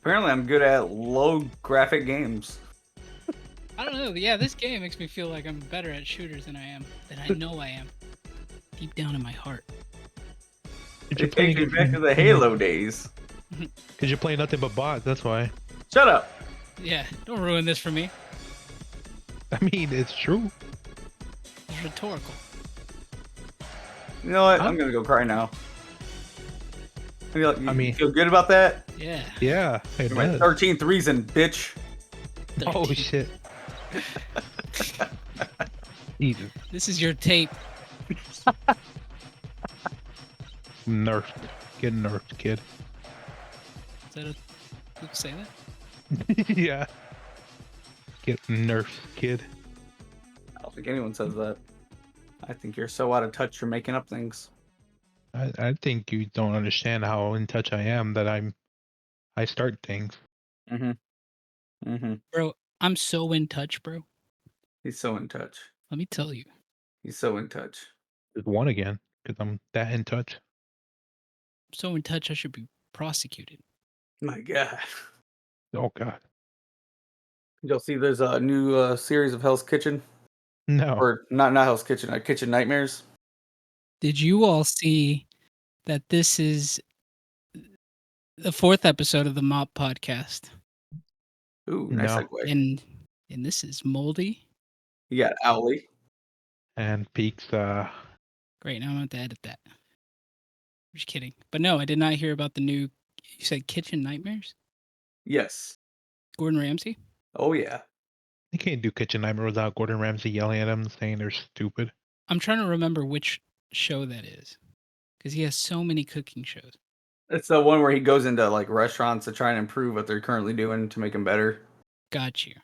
Apparently, I'm good at low graphic games. I don't know. Yeah, this game makes me feel like I'm better at shooters than I know I am. Deep down in my heart. It takes me back to the Halo days. Because you're playing nothing but bots, that's why. Shut up. Yeah, don't ruin this for me. I mean, it's true. It's rhetorical. You know what? Huh? I'm gonna go cry now. I mean- you feel good about that? Yeah. Yeah, it My does. 13th reason, bitch. Oh 13. shit. Jesus. This is your tape. Nerfed. Get nerfed, kid. Is that a... People say that? Yeah. Get nerfed, kid. I don't think anyone says that. I think you're so out of touch. You're making up things. I think you don't understand how in touch I am that I start things. Bro, I'm so in touch, bro. He's so in touch. Let me tell you. He's so in touch. Just one again, because I'm that in touch. I'm so in touch I should be prosecuted. My God. Oh god. You'll see there's a new series of Hell's Kitchen. No. Or not Hell's Kitchen, Kitchen Nightmares. Did you all see that this is the 4th episode of the MOP podcast? Ooh, nice No. segue. And this is Moldy. You got Owly. And Peaks, Great, now I'm going to edit that. I'm just kidding. But no, I did not hear about the new, you said Kitchen Nightmares? Yes. Gordon Ramsay? Oh, yeah. you can't do Kitchen Nightmare without Gordon Ramsay yelling at them and saying they're stupid. I'm trying to remember which show that is. Because he has so many cooking shows. It's the one where he goes into like restaurants to try and improve what they're currently doing to make them better. Got you.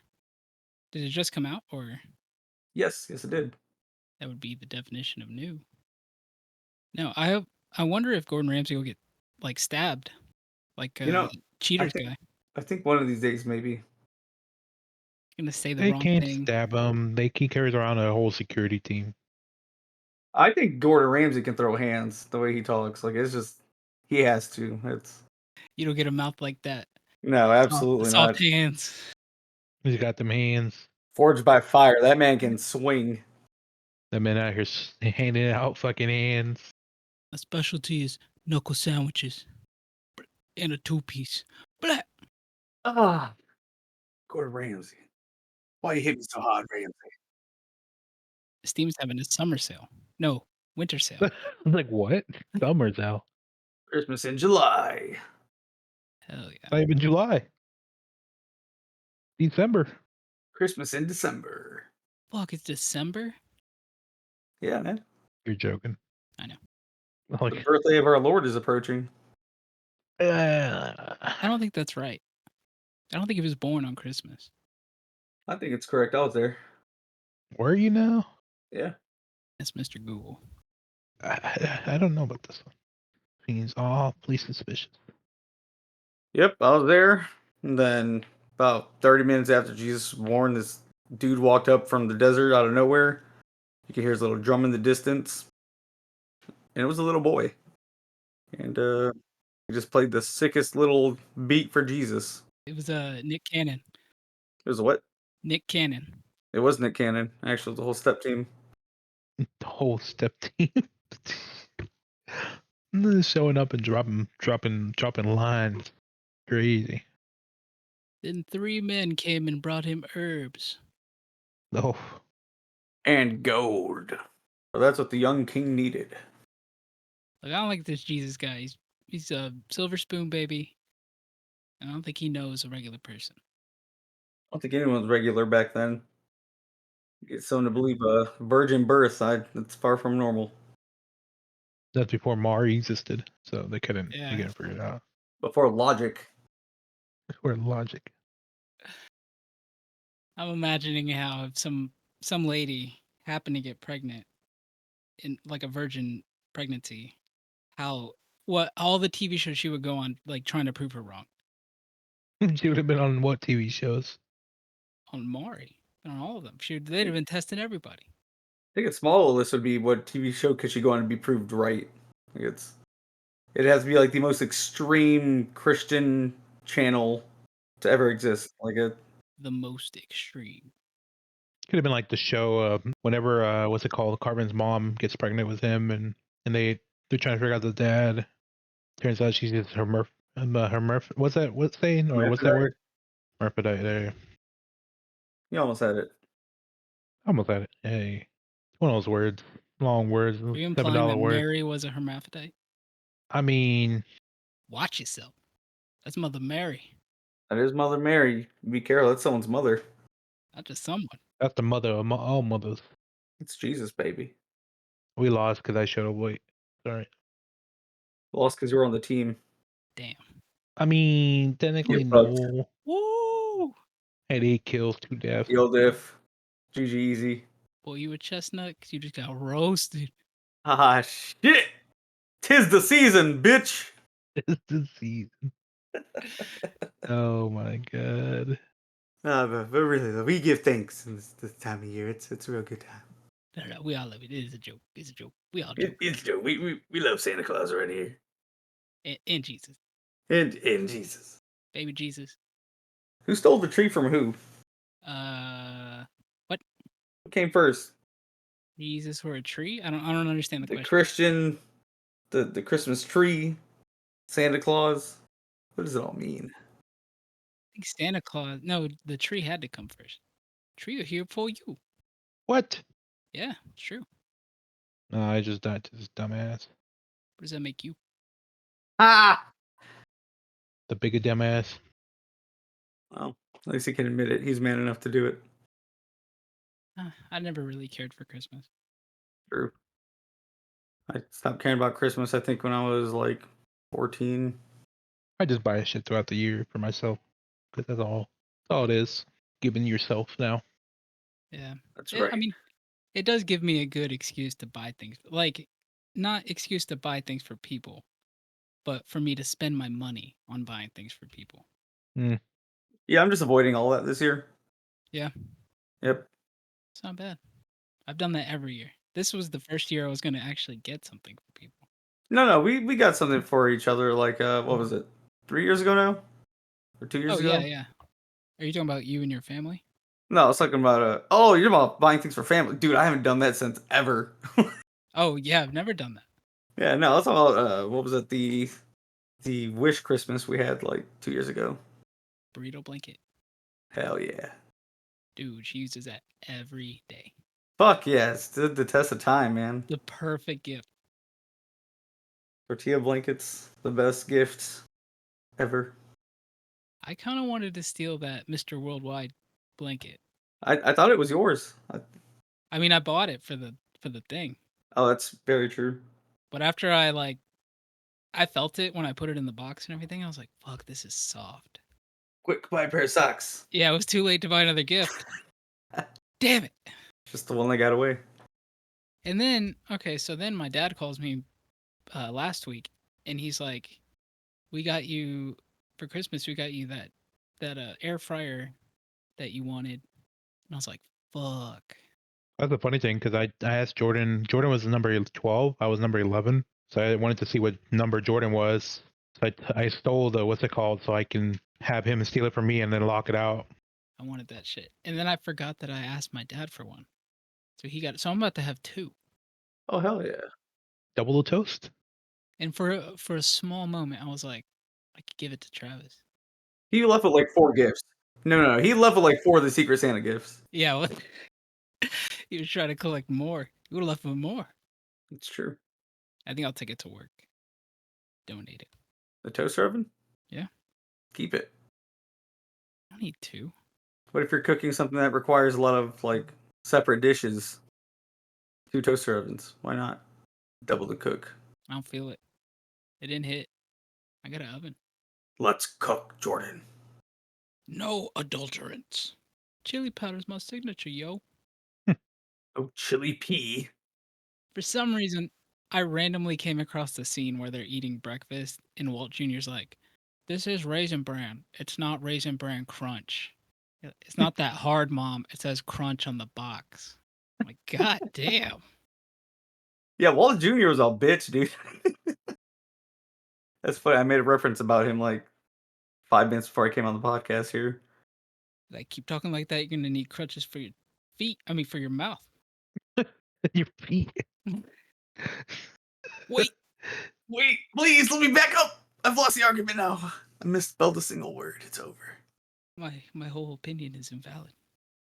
Did it just come out? Or Yes, it did. that would be the definition of new? No, I wonder if Gordon Ramsay will get like stabbed. Like Cheaters guy. I think one of these days, maybe. Gonna say the They wrong can't thing. stab him. He carries around a whole security team. I think Gordon Ramsay can throw hands the way he talks. Like, it's just, he has to. It's You don't get a mouth like that. no, absolutely Soft not. hands. He's got them hands. Forged by fire. That man can swing. The men out here handing out fucking hands. A specialty is knuckle sandwiches and a 2-piece. Blah. Ah, Gordon Ramsay. Why you hit me so hard, Ramsay? Steam's having a summer sale. No, winter sale. I was like, what? Summer's out. Christmas in July. Hell yeah. Not even July. December. Christmas in December. Fuck, it's December? Yeah, man. You're joking. I know. The Like, birthday of our Lord is approaching. I don't think that's right. I don't think he was born on Christmas. I think it's correct. I was there. where are you now? Yeah. That's Mr. Google. I don't know about this one. He's awfully suspicious. Yep, I was there. And then about 30 minutes after Jesus was born, this dude walked up from the desert out of nowhere. You could hear his little drum in the distance. And it was a little boy. And he just played the sickest little beat for Jesus. It was Nick Cannon. It was what? Nick Cannon. It was Nick Cannon. Actually, it was the whole step team. The whole step team. Showing up and dropping lines. Crazy. Then 3 men came and brought him herbs. Oh, And gold. So that's what the young king needed. Like, I don't like this Jesus guy. He's a silver spoon baby. And I don't think he knows a regular person. I don't think anyone was regular back then. Get someone to believe a virgin birth, that's far from normal. that's before Mari existed, so they couldn't Yeah. figure it out. Before logic. Where logic. I'm imagining how if some lady happened to get pregnant in like a virgin pregnancy, what all the TV shows she would go on like trying to prove her wrong. She would have been on what TV shows? On Maury. On all of them. They'd have been testing everybody. I think a small list would be what TV show could she go on and be proved right. Like it has to be like the most extreme Christian channel to ever exist. Like a The most extreme. Could have been like the show. Whenever what's it called? Carmen's mom gets pregnant with him, and they're trying to figure out the dad. Turns out she's just her Murph. What's that? What's saying? Or what's that hermaphrodite. word? Hermaphrodite. There. You almost had it. Almost at it. Hey, it's one of those words. Long words. Are you $7 implying that word. Mary was a hermaphrodite? I mean, Watch yourself. That's Mother Mary, That is Mother Mary. Be careful. That's someone's mother. not just someone. that's the mother of all mothers. It's Jesus, baby. We lost because I showed up late. Sorry. Lost because you were on the team. Damn. I mean, technically, You're fucked. no. Woo! Had 8 kills, 2 deaths. Heal diff. GG easy. Boy, you a chestnut because you just got roasted. Ah, shit. Tis the season, bitch. It's the season. Oh my god. But really, though, we give thanks in this time of year. It's a real good time. No, we all love it. It is a joke. It's a joke. We all joke. It's Joe. We love Santa Claus around here. And Jesus. And Jesus. Baby Jesus. Who stole the tree from who? What? Who came first? Jesus or a tree? I don't understand the The question. Christian, the Christmas tree, Santa Claus. What does it all mean? I think Santa Claus. No, the tree had to come first. Tree are here for you. What? Yeah, it's true. No, I just died to this dumbass. What does that make you? Ah! The bigger dumbass. Well, at least he can admit it. He's man enough to do it. I never really cared for Christmas. True. I stopped caring about Christmas, I think, when I was like 14. I just buy shit throughout the year for myself. Because that's all it is. Giving yourself now. Yeah. That's Yeah, right. I mean, it does give me a good excuse to buy things. Like, not excuse to buy things for people, but for me to spend my money on buying things for people. Yeah, I'm just avoiding all that this year. Yeah. Yep. It's not bad. I've done that every year. This was the first year I was going to actually get something for people. No, we got something for each other. Like, what was it? 3 years ago now, or 2 years Oh, ago? yeah. Are you talking about you and your family? No, I was talking about oh, you're about buying things for family, dude. I haven't done that since ever. Oh, yeah, I've never done that. Yeah, no, I was talking about what was it? The Wish Christmas we had like 2 years ago. Burrito blanket. Hell yeah. Dude, she uses that every day. Fuck yeah, it stood the test of time, man. The perfect gift. Tortilla blankets, the best gift ever. I kind of wanted to steal that Mr. Worldwide blanket. I thought it was yours. I mean, I bought it for the thing, Oh, that's very true. but after I felt it when I put it in the box and everything. I was like, "Fuck, this is soft." Quick, buy a pair of socks. Yeah, it was too late to buy another gift. Damn it. Just the one that got away. And then, okay, so then my dad calls me last week, and he's like, "We got you for Christmas. We got you that air fryer that you wanted." And I was like, "Fuck." That's the funny thing because I asked Jordan. Jordan was number 12. I was number 11. So I wanted to see what number Jordan was. So I stole the what's it called so I can have him steal it from me and then lock it out. I wanted that shit, and then I forgot that I asked my dad for one, so he got it. So I'm about to have two. Oh hell yeah. Double the toast. And for a small moment, I was like, I could give it to Travis. He left with like 4 gifts. No. He left with like 4 of the Secret Santa gifts. Yeah, well, he was trying to collect more. He would have left with more. It's true. I think I'll take it to work. Donate it. The toaster oven? Yeah. Keep it. I don't need two. What if you're cooking something that requires a lot of like separate dishes? 2 toaster ovens. Why not? Double the cook. I don't feel it. It didn't hit. I got an oven. Let's cook, Jordan. No adulterants. Chili powder's my signature, yo. Oh, chili pea. For some reason, I randomly came across the scene where they're eating breakfast, and Walt Jr.'s like, "This is Raisin Bran. It's not Raisin Bran Crunch. It's not that hard, Mom. It says Crunch on the box." I'm like, God damn. Yeah, Walt Jr. was a bitch, dude. That's funny. I made a reference about him like 5 minutes before I came on the podcast here. Like, keep talking like that, you're gonna need crutches for your feet. I mean, for your mouth. Your feet. Wait, Wait, please let me back up. I've lost the argument now. I misspelled a single word. It's over. my whole opinion is invalid.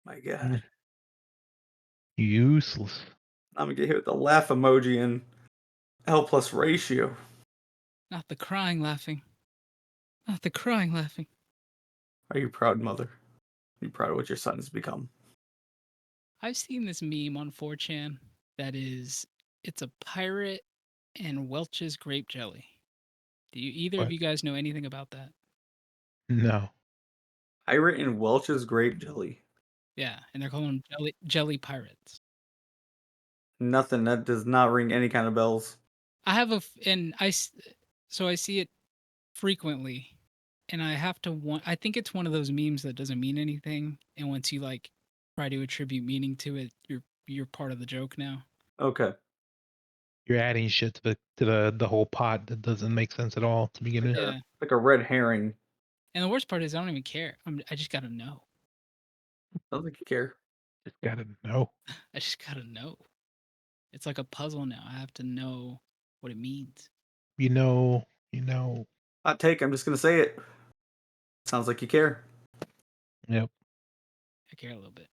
My God. Useless. I'm gonna get hit with the laugh emoji and L plus ratio. Not the crying laughing. Not the crying laughing. Are you proud, mother? Are you proud of what your son has become? I've seen this meme on 4chan that is, it's a pirate and Welch's grape jelly. Do you either of What? you guys know anything about that? No. Pirate and Welch's grape jelly. Yeah, and they're calling them jelly pirates. Nothing. That does not ring any kind of bells. I have so I see it frequently, and I have to I think it's one of those memes that doesn't mean anything, and once you like try to attribute meaning to it, you're part of the joke now. Okay. You're adding shit to the whole pot that doesn't make sense at all to begin with. Yeah. Like a red herring. And the worst part is I don't even care. I just gotta know. I don't think you care. Just gotta know. I just gotta know. It's like a puzzle now. I have to know what it means. You know. Hot take. I'm just gonna say it. Sounds like you care. Yep. I care a little bit.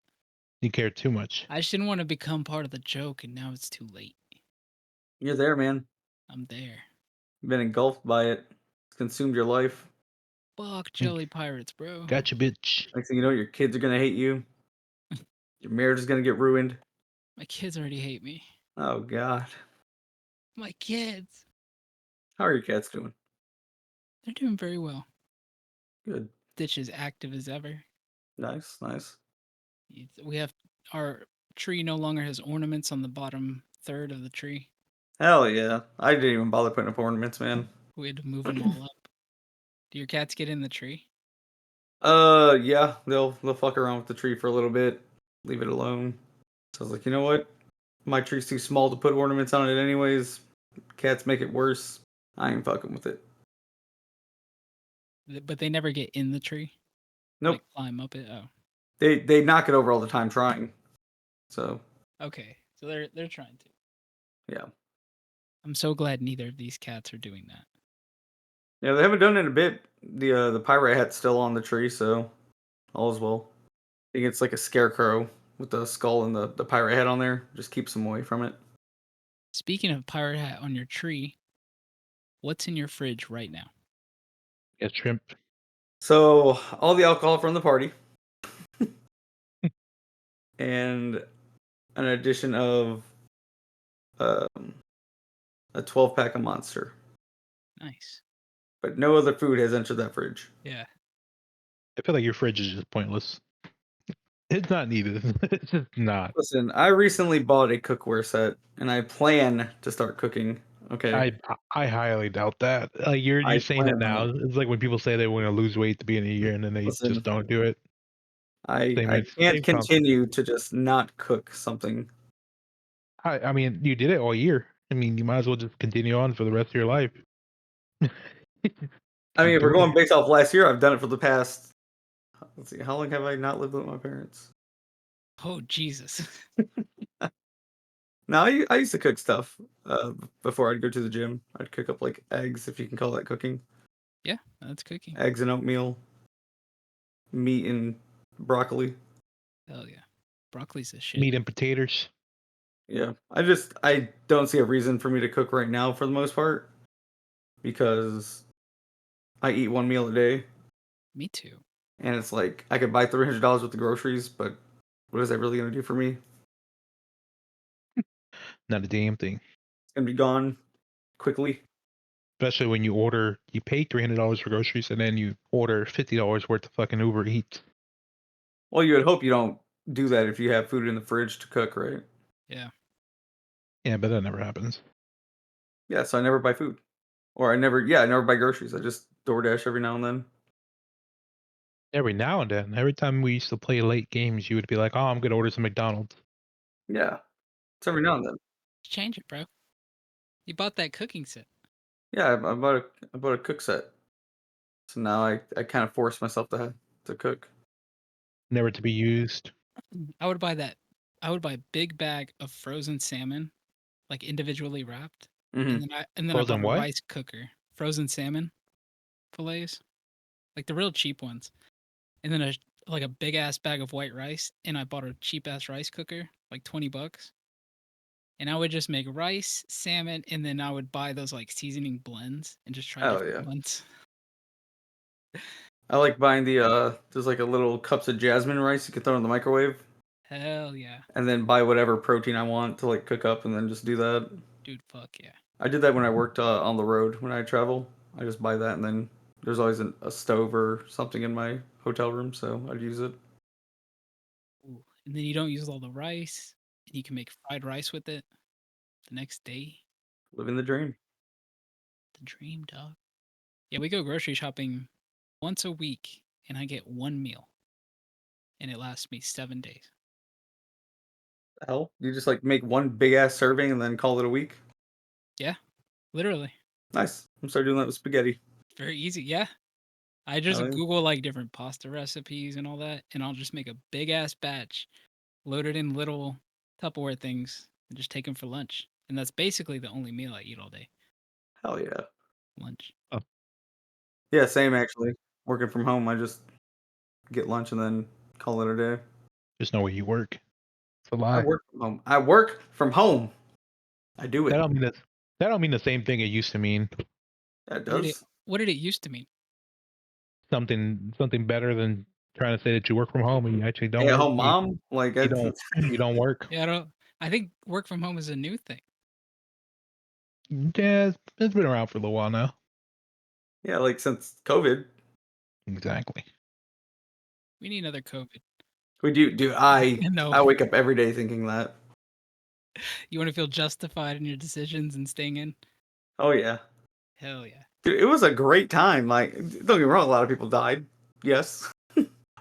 You care too much. I just didn't want to become part of the joke, and now it's too late. You're there, man. I'm there. You've been engulfed by it. It's consumed your life. Fuck jelly pirates, bro. Gotcha, bitch. Next thing you know, your kids are gonna hate you. Your marriage is gonna get ruined. My kids already hate me. Oh God. My kids. How are your cats doing? They're doing very well. Good. Stitch is active as ever. Nice, nice. We have our tree no longer has ornaments on the bottom third of the tree. Hell yeah. I didn't even bother putting up ornaments, man. We had to move them all up. Do your cats get in the tree? Yeah, they'll fuck around with the tree for a little bit, leave it alone. So I was like, you know what? My tree's too small to put ornaments on it anyways. Cats make it worse. I ain't fucking with it. But they never get in the tree? Nope. Like climb up it? Oh. They knock it over all the time trying. So Okay. So they're trying to. yeah. I'm so glad neither of these cats are doing that. Yeah, they haven't done it in a bit. The pirate hat's still on the tree, so all is well. I think it's like a scarecrow with the skull and the pirate head on there. Just keeps them away from it. Speaking of pirate hat on your tree, what's in your fridge right now? Get shrimp. So all the alcohol from the party, and an addition of um, a 12-pack of Monster. Nice. But no other food has entered that fridge. Yeah. I feel like your fridge is just pointless. It's not needed. It's just not. Listen, I recently bought a cookware set, and I plan to start cooking. Okay, I highly doubt that. Like you're I saying it plan now. on it. It's like when people say they want to lose weight to be in a year and then they Listen, just don't do it. I can't Same concept. continue to just not cook something. I mean, you did it all year. I mean, you might as well just continue on for the rest of your life. I mean, Keep if we're doing going it. based off last year, I've done it for the past. Let's see, how long have I not lived with my parents? Oh Jesus. No, I used to cook stuff before I'd go to the gym. I'd cook up like eggs, if you can call that cooking. Yeah, that's cooking. Eggs and oatmeal, meat and broccoli. Hell yeah. Broccoli's the shit. Meat and potatoes. Yeah, I don't see a reason for me to cook right now for the most part because I eat one meal a day, Me too. and it's like I could buy $300 worth of groceries, but what is that really gonna do for me? Not a damn thing. It's gonna be gone quickly. Especially when you pay $300 for groceries and then you order $50 worth of fucking Uber Eats. Well, you would hope you don't do that if you have food in the fridge to cook, right? Yeah. Yeah, but that never happens. Yeah, so I never buy food. Or I never buy groceries. I just DoorDash every now and then. Every now and then, every time we used to play late games, you would be like, "Oh, I'm gonna order some McDonald's." Yeah, it's every now and then. Change it, bro. You bought that cooking set. Yeah, I bought a cook set. So now I kind of force myself to cook. Never to be used. I would buy that. I would buy a big bag of frozen salmon, like individually wrapped, Hmm. and then I bought Frozen a what? rice cooker, frozen salmon fillets, like the real cheap ones, and then like a big ass bag of white rice, and I bought a cheap ass rice cooker, like $20, and I would just make rice, salmon, and then I would buy those like seasoning blends and just try Oh different yeah. ones. I like buying the there's like a little cups of jasmine rice you can throw in the microwave, Hell yeah, and then buy whatever protein I want to like cook up, and then just do that. dude, fuck yeah. I did that when I worked on the road when I travel. I just buy that, and then there's always a stove or something in my hotel room, so I'd use it. Ooh. And then you don't use all the rice, and you can make fried rice with it the next day. Living the dream. The dream, dog. Yeah, we go grocery shopping once a week, and I get one meal, and it lasts me 7 days. Hell, you just like make one big ass serving and then call it a week. Yeah, literally. Nice. I'm starting doing that with spaghetti. Very easy. Yeah. I just Hell yeah. Google like different pasta recipes and all that, and I'll just make a big ass batch, load it in little Tupperware things, and just take them for lunch. And that's basically the only meal I eat all day. Hell yeah. Lunch. Oh, Yeah, same actually. Working from home, I just get lunch and then call it a day. just know where you work. It's a I lie. work from home. I work from home. I do That it. don't mean that. That don't mean the same thing it used to mean. That What did it does. what did it used to mean? Something better than trying to say that you work from home and you actually don't Hey, at work. home mom, like You I, don't. You don't work. Yeah, I don't I think work from home is a new thing. Yeah, it's been around for a little while now. yeah, like since COVID, Exactly. We need another COVID. we do. I No. wake up every day thinking that. You want to feel justified in your decisions and staying in? Oh yeah, Hell yeah. dude, it was a great time. Like, don't get me wrong, a lot of people died. Yes,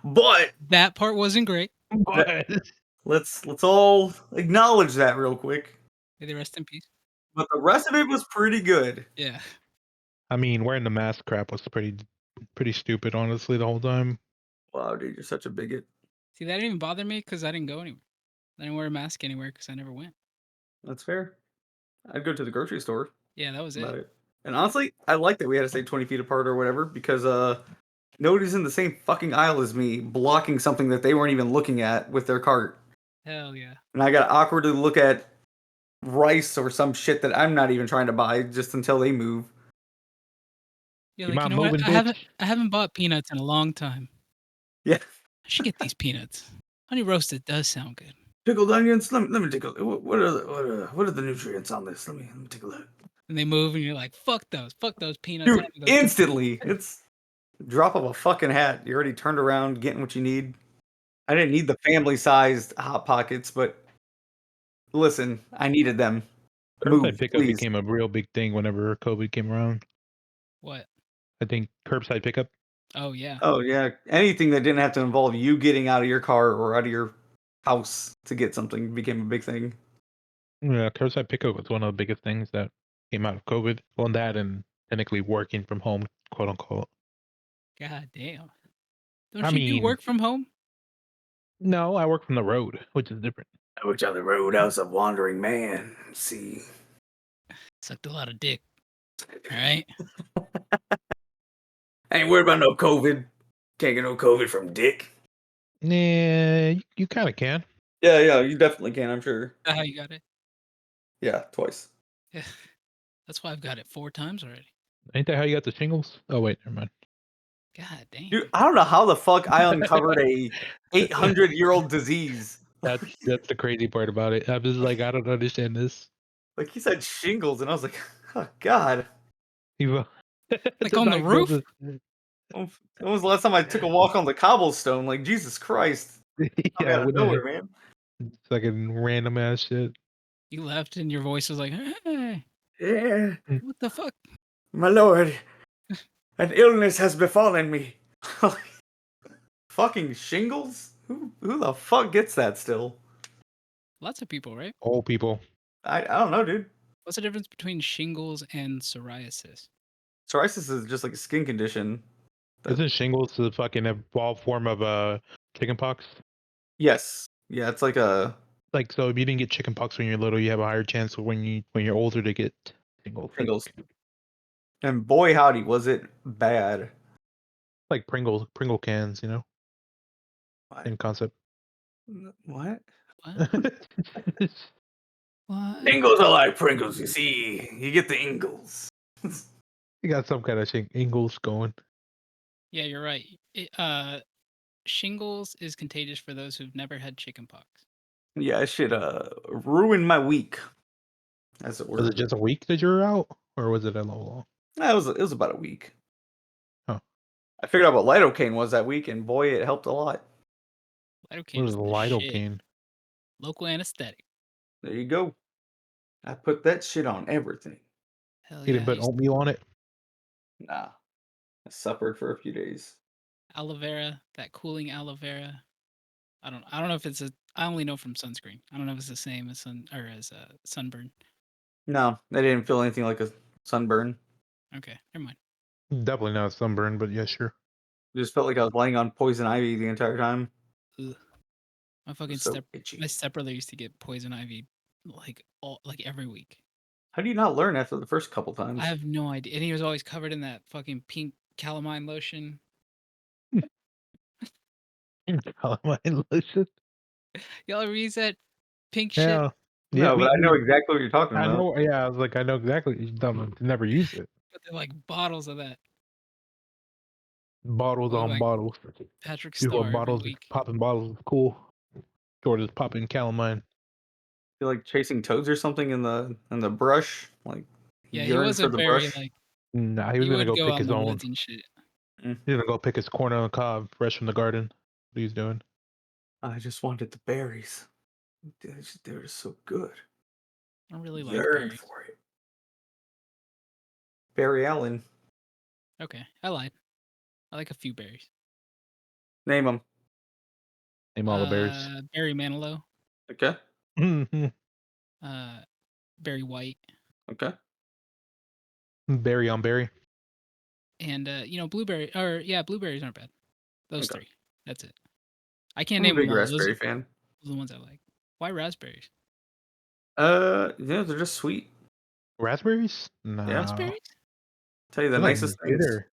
but That part wasn't great. that, But let's all acknowledge that real quick. May they rest in peace. But the rest of it was pretty good. Yeah. I mean, wearing the mask crap was pretty stupid, honestly, the whole time. Wow, dude, you're such a bigot. See, that didn't even bother me because I didn't go anywhere. I didn't wear a mask anywhere because I never went. That's fair. I'd go to the grocery store Yeah, that was about it. it. And honestly, I like that we had to stay 20 feet apart or whatever because nobody's in the same fucking aisle as me blocking something that they weren't even looking at with their cart. Hell yeah. And I got awkwardly look at rice or some shit that I'm not even trying to buy just until they move. You're You like, you mind know what? moving, I haven't bitch? I haven't bought peanuts in a long time. Yeah. I should get these peanuts. Honey roasted does sound good. Pickled onions. Let me take a look. What are the nutrients on this? Let me take a look. And they move and you're like, fuck those peanuts. Dude, Hand me those peanuts. instantly. It's drop of a fucking hat. You already turned around, getting what you need. I didn't need the family-sized hot pockets, but listen, I needed them. Curbside Move, pickup please. became a real big thing whenever COVID came around. What? I think curbside pickup. Oh yeah. Oh yeah, anything that didn't have to involve you getting out of your car or out of your house to get something became a big thing. Yeah, curbside pickup was one of the biggest things that came out of COVID. Well, that and technically working from home, quote unquote. God damn. I Don't you do mean, work from home? no, I work from the road, which is different. Which on the roadhouse of wandering man. Let's see. Sucked a lot of dick. All right. I ain't worried about no COVID. Can't get no COVID from Dick. Nah, you kind of can. Yeah, you definitely can, I'm sure. That how you got it? Yeah, twice. Yeah. That's why I've got it 4 times already. Ain't that how you got the shingles? Oh wait, never mind. God damn. Dude, I don't know how the fuck I uncovered a 800-year-old disease. That's the crazy part about it. I'm just like, I don't understand this. Like he said shingles, and I was like, oh god. You- Like on the roof? When was the last time I took a walk on the cobblestone? Like Jesus Christ. I'm yeah, out of with nowhere, the man. fucking random ass shit. You left and your voice was like, hey, Yeah, what the fuck? my lord. An illness has befallen me. Fucking shingles? Who the fuck gets that still? Lots of people, right? Old people. I don't know, dude. What's the difference between shingles and psoriasis? Psoriasis is just like a skin condition. Isn't shingles the fucking evolved form of chickenpox? Yes. Yeah, it's like a Like, so if you didn't get chickenpox when you're little, you have a higher chance of when you're older to get shingles. shingles. And boy howdy, was it bad. Like Pringle cans, you know, What? same concept. What? What? What? Ingles are like Pringles, you see. You get the Ingles. You got some kind of shingles going. Yeah, you're right. Shingles is contagious for those who've never had chickenpox. Yeah, it should ruin my week, as it Was were. it just a week that you were out, or was it a little long? It was about a week. Huh. I figured out what lidocaine was that week, and boy, it helped a lot. Lidocaine What is is the shit. lidocaine? Local anesthetic. There you go. I put that shit on everything. Hell You yeah. didn't put oatmeal on it? Nah, I suffered for a few days. Aloe vera, that cooling aloe vera. I don't know if it's I only know from sunscreen. I don't know if it's the same as sunburn. No, I didn't feel anything like a sunburn. Okay, never mind. Definitely not sunburn, but yeah, sure. It just felt like I was laying on poison ivy the entire time. Ugh. My It fucking was so itchy. my stepbrother used to get poison ivy like every week. How do you not learn after the first couple I times? have no idea. And he was always covered in that fucking pink calamine lotion. Calamine lotion. Y'all ever use that pink shit? Yeah. Yeah, No, but I know exactly what you're talking I about. know. Yeah, I was like, I know exactly. You don't never use it. But they're like bottles of that. Bottles Look on like bottles. Patrick People are Star every bottles, week. popping bottles of cool. Jordan's popping calamine. Feel like chasing toads or something in the brush, like Yeah, he yearn for wasn't the very brush. like Nah, he was he gonna would go go pick out in his the own. woods and shit. Mm. He's gonna go pick his corn on the cob, fresh from the garden. What he's doing. I just wanted the berries. They were so good. I really like Yearn berries. for it. Barry Allen. Okay, I lied. I like a few berries. Name them. Name all the berries. Berry Manilow, Okay. berry white, Okay. Berry on berry. and blueberry. Or yeah, blueberries aren't bad. Those Okay. three. That's it. I can't I'm a name them big all. Those raspberry are fan. the ones I like. Why raspberries? Yeah, they're just sweet. Raspberries? No. Raspberries? Tell you the They're like nicest things. bitter.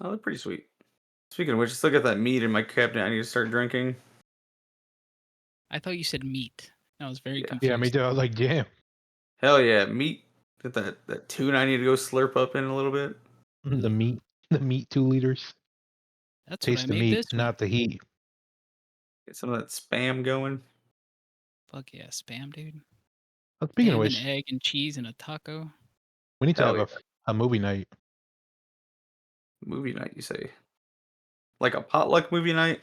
Oh, they're pretty sweet. Speaking of which, I still got that meat in my cabinet. I need to start drinking. I thought you said meat. I was very Yeah. confused. Yeah, me too. I was like, damn. Hell yeah, meat. Get that tuna I need to go slurp up in a little bit. The meat 2 liters. That's what I Taste the made meat, this week. not the heat. Get some of that spam going. Fuck yeah, spam, dude. Speaking of Ham and which, egg and cheese and a taco. we need to Hell have yeah. a movie night. Movie night, you say? Like a potluck movie night?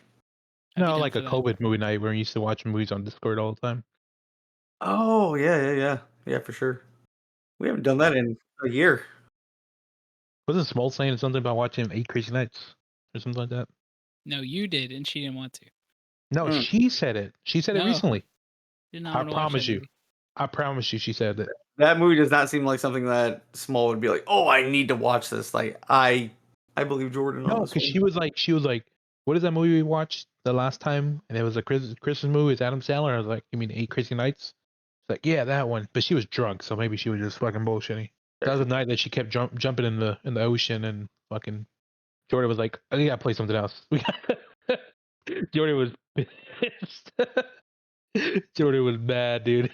I'd be No, down like for a that. COVID movie night where we used to watch movies on Discord all the time. Oh, yeah, for sure. We haven't done that in a year. Wasn't Small saying something about watching 8 Crazy Nights or something like that? No, you did, and she didn't want to. No, Mm. she said it. She said it No. recently. Did not I want to watch that promise you. movie. I promise you, she said that. That movie does not seem like something that Small would be like, "Oh, I need to watch this." Like I believe Jordan on No, this because one. she was like, what is that movie we watched the last time? And it was a Christmas movie with Adam Sandler. I was like, you mean 8 Crazy Nights? She's like, yeah, that one. But she was drunk, so maybe she was just fucking bullshitting. That was the night that she kept jumping in the ocean and fucking Jordan was like, oh, you gotta play something else. Jordan was pissed. Jordan was mad, dude.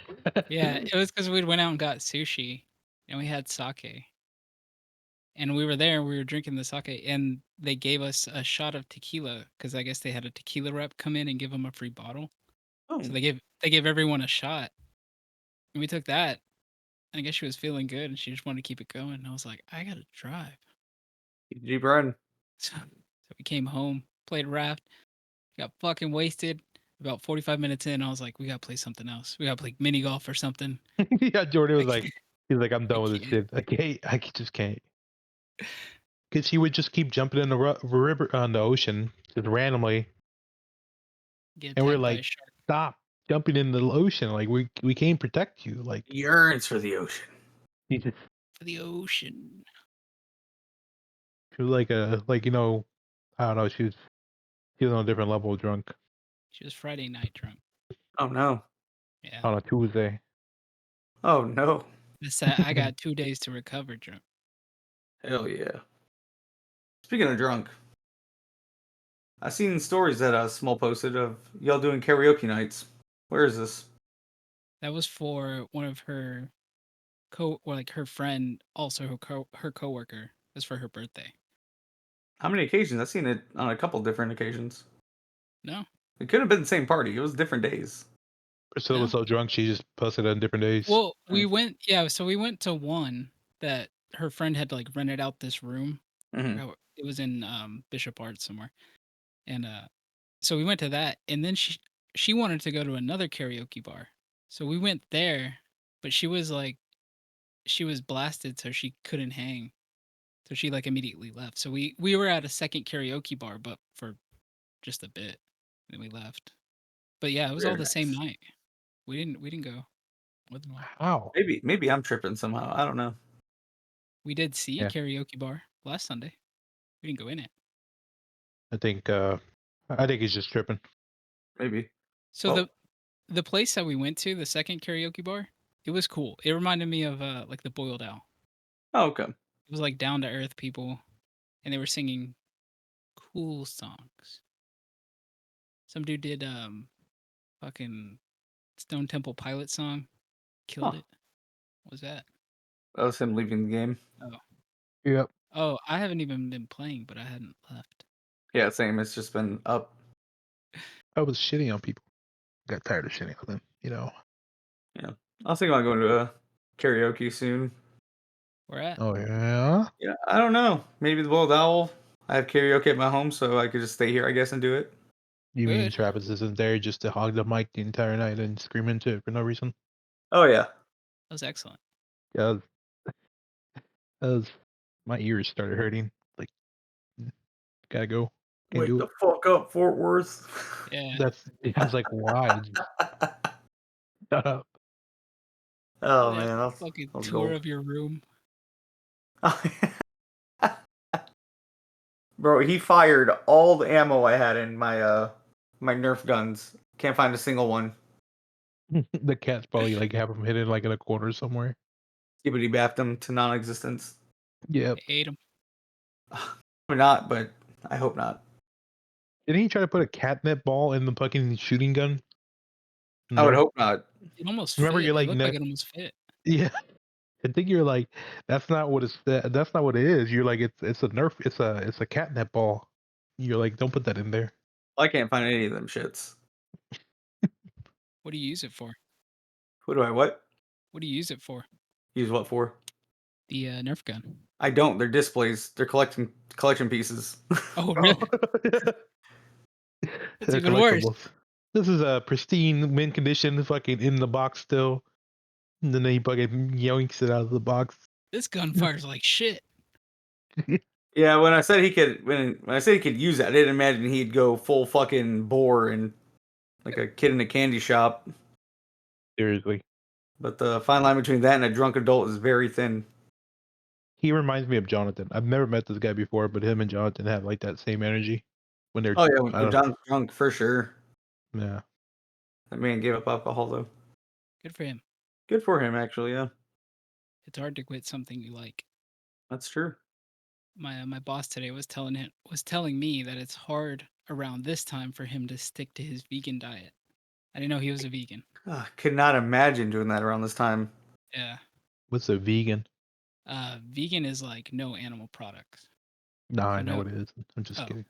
Yeah, it was because we went out and got sushi, and we had sake. And we were there, and we were drinking the sake, and they gave us a shot of tequila because I guess they had a tequila rep come in and give them a free bottle. Oh, So they gave everyone a shot, and we took that. And I guess she was feeling good, and she just wanted to keep it going. And I was like, I gotta drive. G. Run. So we came home, played Raft, got fucking wasted. About 45 minutes in, I was like, we gotta play something else. We gotta play mini golf or something. Yeah, Jordan I was like, can't. he's like, I'm I done with this can't. shit. Just can't. Because he would just keep jumping in the river on the ocean just randomly, Get and we're attacked by a like, shark. stop jumping in the ocean. Like we can't protect you. Like Yearns for the ocean. he just For the ocean. like I don't know. She was on a different level of drunk She was Friday night drunk. Oh no. Yeah. on a Tuesday. Oh no. I got 2 days to recover drunk. Hell yeah. Speaking of drunk, I seen stories that Small posted of y'all doing karaoke nights. Where is this? That was for one of her her friend, also her coworker. It was for her birthday. How many occasions? I've seen it on a couple different occasions. No, It could have been the same party. It was different days. Priscilla was no. so drunk she just posted on different days. Well, so we went to one that her friend had like rented out this room. Mm-hmm. It was in Bishop Arts somewhere, and so we went to that, and then she wanted to go to another karaoke bar, so we went there, but she was blasted, so she couldn't hang, so she like immediately left. So we were at a second karaoke bar, but for just a bit, then we left. But yeah, it was all Very the same nice. night. We didn't go more than one. How? Maybe I'm tripping somehow. I don't know. We did see a Yeah, karaoke bar last Sunday. We didn't go in it. I think he's just tripping. Maybe. So Oh, the place that we went to, the second karaoke bar, it was cool. It reminded me of like the Boiled Owl. oh okay. It was like down to earth people, and they were singing cool songs. Some dude did fucking Stone Temple Pilot song, killed Huh. it. What was that? That was him leaving the game. Oh, Yep. oh, I haven't even been playing, but I hadn't left. Yeah, same. It's just been up. I was shitting on people. Got tired of shitting on them. You know. Yeah. I was thinking about going to a karaoke soon. Where at? Oh yeah. Yeah, I don't know. Maybe the Boiled Owl. I have karaoke at my home, so I could just stay here, I guess, and do it. You mean Good. Travis isn't there just to hog the mic the entire night and scream into it for no reason? Oh yeah. That was excellent. Yeah, that was my ears started hurting. Like, gotta go. Can't Wake do the it. fuck up, Fort Worth. Yeah. I was like, why? Just shut up. Oh That man, fucking that was tour gold. of your room. Bro, he fired all the ammo I had in my Nerf guns. Can't find a single one. The cat's probably like have him hidden like in a corner somewhere. Skibidi bapped them to non-existence. Yep. I ate him. Or not, but I hope not. Didn't he try to put a catnip ball in the fucking shooting gun? I would Nerf. hope not. It almost Remember, fit. you're It like, looked like no, it almost fit. yeah. I think you're like, that's not what that's not what it is. You're like, it's a Nerf, it's a catnip ball. You're like, don't put that in there. I can't find any of them shits. What do you use it for? Who do I what? What do you use it for? Use what for? The Nerf gun. I don't. They're displays. They're collection pieces. Oh, Oh, really? That's they're even worse. collectibles. This is a pristine mint condition, fucking in the box still. And then he fucking yoinks it out of the box. This gun fires like shit. Yeah, when I said he could, when I said he could use it, I didn't imagine he'd go full fucking bore and like a kid in a candy shop. Seriously. But the fine line between that and a drunk adult is very thin. He reminds me of Jonathan. I've never met this guy before, but him and Jonathan have like that same energy when they're, Oh yeah, I when don't John's drunk for sure. yeah. That man gave up alcohol though. Good for him. Good for him, actually. Yeah, It's hard to quit something you like. that's true. My boss today was telling me that it's hard around this time for him to stick to his vegan diet. I didn't know he was a vegan. Could not imagine doing that around this time. Yeah. What's a vegan? Vegan is like no animal products. No, I So know no. what it is. I'm just Oh, kidding.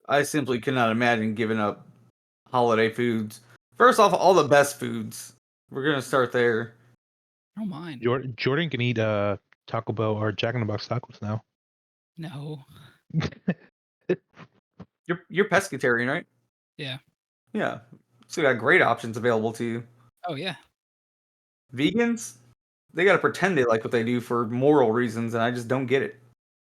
I simply could not imagine giving up holiday foods. First off, all the best foods. We're gonna start there. I don't mind. Jordan can eat Taco Bell or Jack in the Box tacos now. No. You're pescatarian, right? Yeah. Yeah. So you got great options available to you. Oh yeah. Vegans, they gotta pretend they like what they do for moral reasons, and I just don't get it.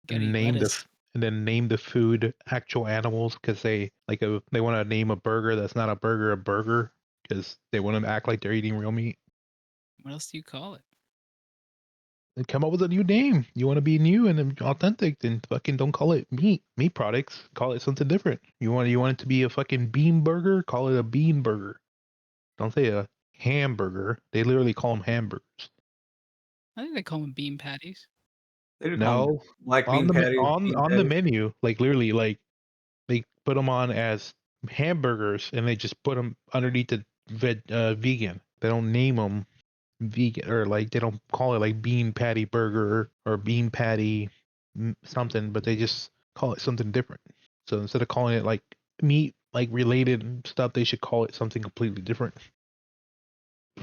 Gotta eat name the lettuce. and then name the food actual animals because they they want to name a burger that's not a burger because they want to act like they're eating real meat. What else do you call it? come up with a new name. You want to be new and authentic, then fucking don't call it meat products. Call it something different. You want it to be a fucking bean burger? Call it a bean burger. Don't say a hamburger. They literally call them hamburgers. I think they call them bean patties. They do call them No, black bean patties, bean on the patties. menu, like literally, like they put them on as hamburgers, and they just put them underneath the vegan. They don't name them vegan, or like they don't call it like bean patty burger or bean patty something, but they just call it something different. So instead of calling it like meat like related stuff, they should call it something completely different.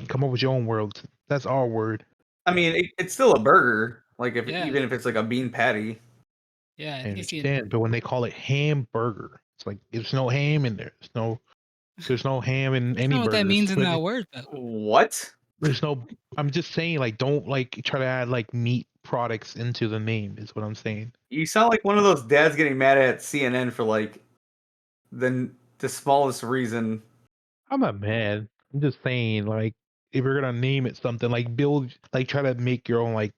Come up with your own world. That's our word. I mean, it's still a burger. Like Yeah. even if it's like a bean patty. Yeah, I you see it. understand, but when they call it hamburger, it's like there's no ham in there. There's no ham in That's any not what that means burgers. in that word, though. What? There's no. I'm just saying, like, don't like try to add like meat products into the name. Is what I'm saying. You sound like one of those dads getting mad at CNN for like the smallest reason. I'm not mad. I'm just saying, like, if you're gonna name it something, like build, like try to make your own, like,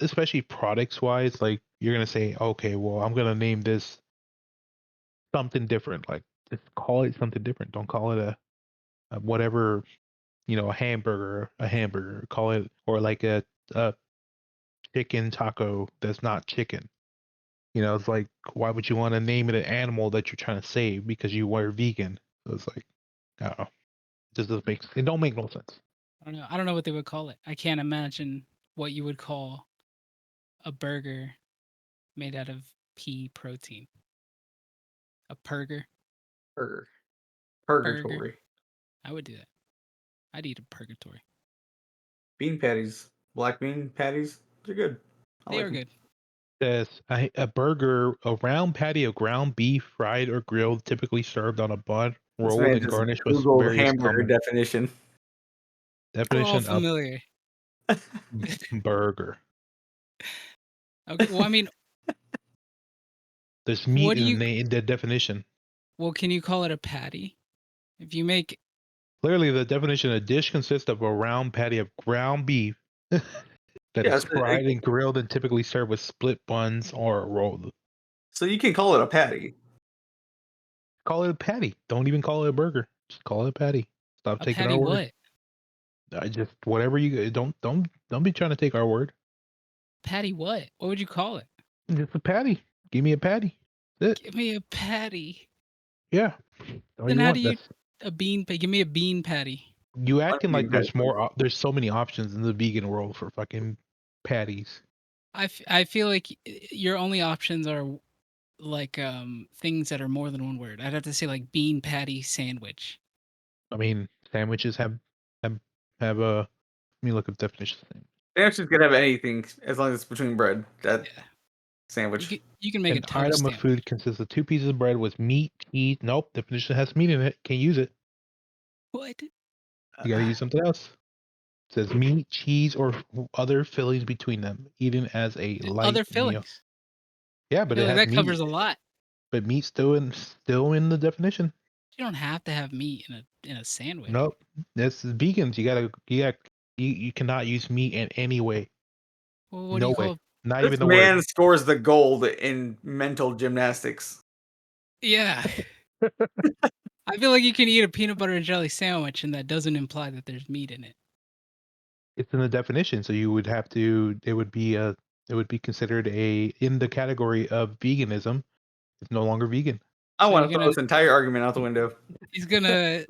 especially products wise, like you're gonna say, okay, well, I'm gonna name this something different. Like, just call it something different. Don't call it a whatever, a hamburger, a hamburger. Call it, or like a chicken taco that's not chicken. It's like, why would you want to name it an animal that you're trying to save because you were vegan? So it's like, I don't know. It just doesn't make, it don't make no sense. I don't know. I don't know what they would call it. I can't imagine what you would call a burger made out of pea protein. A burger. Burger. Burger. Purgatory. I would do that. I'd eat a purgatory. Bean patties. Black bean patties. They're good. I They like are them. good. Says a burger, a round patty of ground beef, fried or grilled, typically served on a bun, This rolled man and just garnished with Googled various hamburger common definition. We're all definition of familiar. burger. Okay. Well, I mean, There's what meat do you? in the definition. Well, can you call it a patty? If you make Clearly, the definition: a dish consists of a round patty of ground beef that Yeah, is fried and grilled and typically served with split buns or rolled. so you can call it a patty. Call it a patty. Don't even call it a burger. Just call it a patty. Stop a taking patty, our word. what? I just whatever you don't be trying to take our word. Patty, what? What would you call it? Just a patty. Give me a patty. That's it. Give me a patty. Yeah. All Then you how want. do you That's a bean? Give me a bean patty. you Like acting bean like patty. there's more. There's so many options in the vegan world for fucking patties. I feel like your only options are like things that are more than one word. I'd have to say like bean patty sandwich. I mean, sandwiches have have a. Let me look up definitions. Sandwiches could have anything as long as it's between bread. That Yeah. sandwich. You can make a An toast item of sandwich. food consists of 2 pieces of bread with meat, cheese. Nope, definition has meat in it. Can't use it. What? You gotta use something else. It says meat, cheese, or other fillings between them, eaten as a light Other meal. fillings. Yeah, I but feel it like has that meat. covers a lot. But meat's still in the definition. You don't have to have meat in a sandwich. Nope. That's vegans. You cannot use meat in any way. Well, what do No you way. call? Not This even the man word. scores the gold in mental gymnastics. Yeah. I feel like you can eat a peanut butter and jelly sandwich, and that doesn't imply that there's meat in it. It's in the definition, so you would have to. It would be considered in the category of veganism. It's no longer vegan. I So want you're to throw gonna this entire argument out the window. he's gonna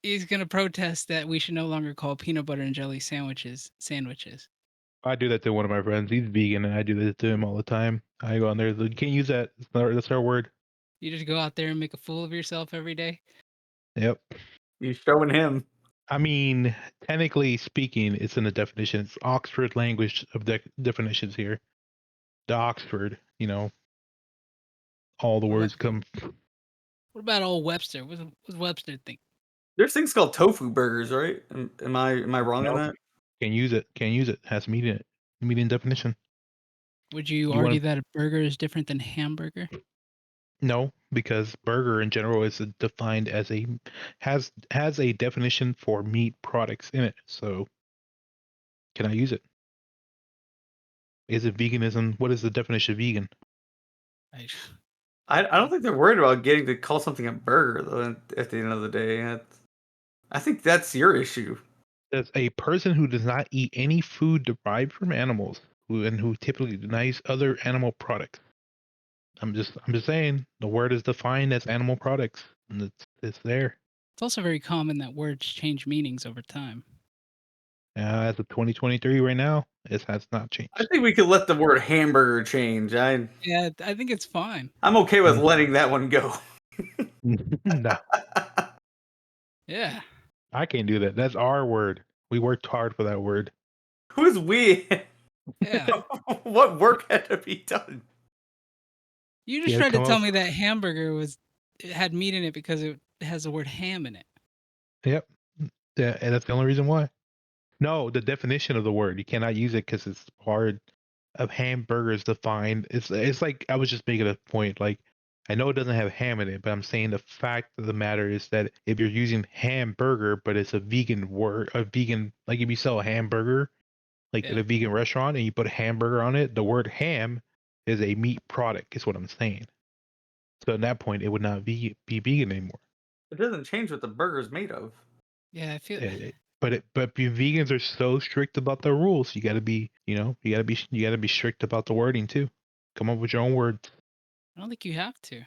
he's gonna protest that we should no longer call peanut butter and jelly sandwiches sandwiches. I do that to one of my friends. He's vegan, and I do that to him all the time. I go on there. You can't use that. That's our word. You just go out there and make a fool of yourself every day. Yep. You're showing him. I mean, technically speaking, it's in the definition. It's Oxford language of definitions here. The Oxford, all the What about words come. what about old Webster? What's Webster think? There's things called tofu burgers, right? Am I wrong in Nope. that? Can't use it. Can't use it. Has meat in it. Meat in definition. Would you You argue want that a burger is different than hamburger? no, because burger in general is defined as has a definition for meat products in it. So can I use it? Is it veganism? What is the definition of vegan? I, I don't think they're worried about getting to call something a burger though. At the end of the day, I think that's your issue. As a person who does not eat any food derived from animals, who typically denies other animal products. I'm just saying the word is defined as animal products, and it's there. it's also very common that words change meanings over time. As of 2023 right now, it has not I changed. think we could let the word hamburger change. Yeah, I think it's fine. I'm okay with letting that one go. No, Yeah. I can't do that. That's our word. We worked hard for that word. Who's we? Yeah. What work had to be done? You just Yeah, tried to come tell up. me that hamburger it had meat in it because it has the word ham in it. Yep. Yeah, and that's the only reason why. No, the definition of the word, you cannot use it because it's part of hamburger is defined. It's like I was just making a point. Like I know it doesn't have ham in it, but I'm saying the fact of the matter is that if you're using hamburger, but it's a vegan word, a vegan, like if you sell a hamburger, like at Yeah. a vegan restaurant, and you put hamburger on it, the word ham is a meat product. Is what I'm saying. So at that point, it would not be vegan anymore. It doesn't change what the burger's made of. Yeah, I feel But vegans are so strict about their rules. You got to be, you got to be strict about the wording too. Come up with your own words. I don't think you have to.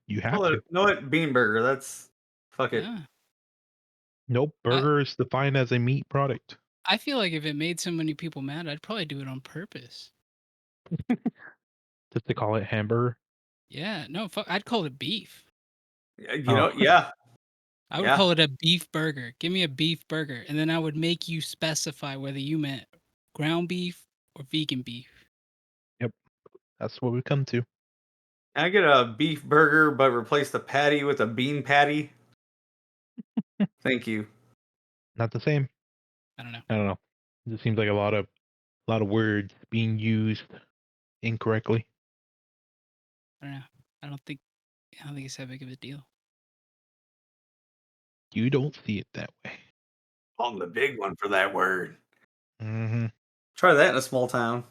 You have Call it, to. you know what? Bean burger. That's fuck it. Yeah. Nope. I Burger is defined as a meat product. I feel like if it made so many people mad, I'd probably do it on purpose. Just to call it hamburger. Yeah, no, fuck, I'd call it beef. You Oh, know, yeah, I would yeah. call it a beef burger. Give me a beef burger, and then I would make you specify whether you meant ground beef or vegan beef. yep. That's what we come to. Can I get a beef burger, but replace the patty with a bean patty? Thank you. Not the same. I don't know. I don't know. It just seems like a lot of words being used incorrectly. I don't know. I don't think I don't think it's that big of a deal. You don't see it that way. On the big one for that word. Hmm. Try that in a small town.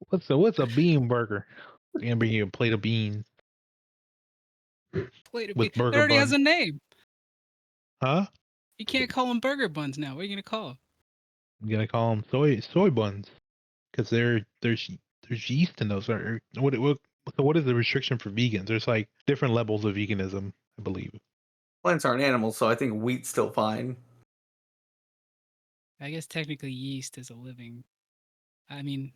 What's a bean burger? You're gonna bring you a plate of beans Plate of beef. with It burger already has bun. a name. Huh? You can't call them burger buns now. What are you gonna call them? I'm gonna call them soy buns because there's yeast in those. Or what is the restriction for vegans? There's like different levels of veganism, I believe. Plants aren't animals, so I think wheat's still fine. I guess technically yeast is a living. I mean,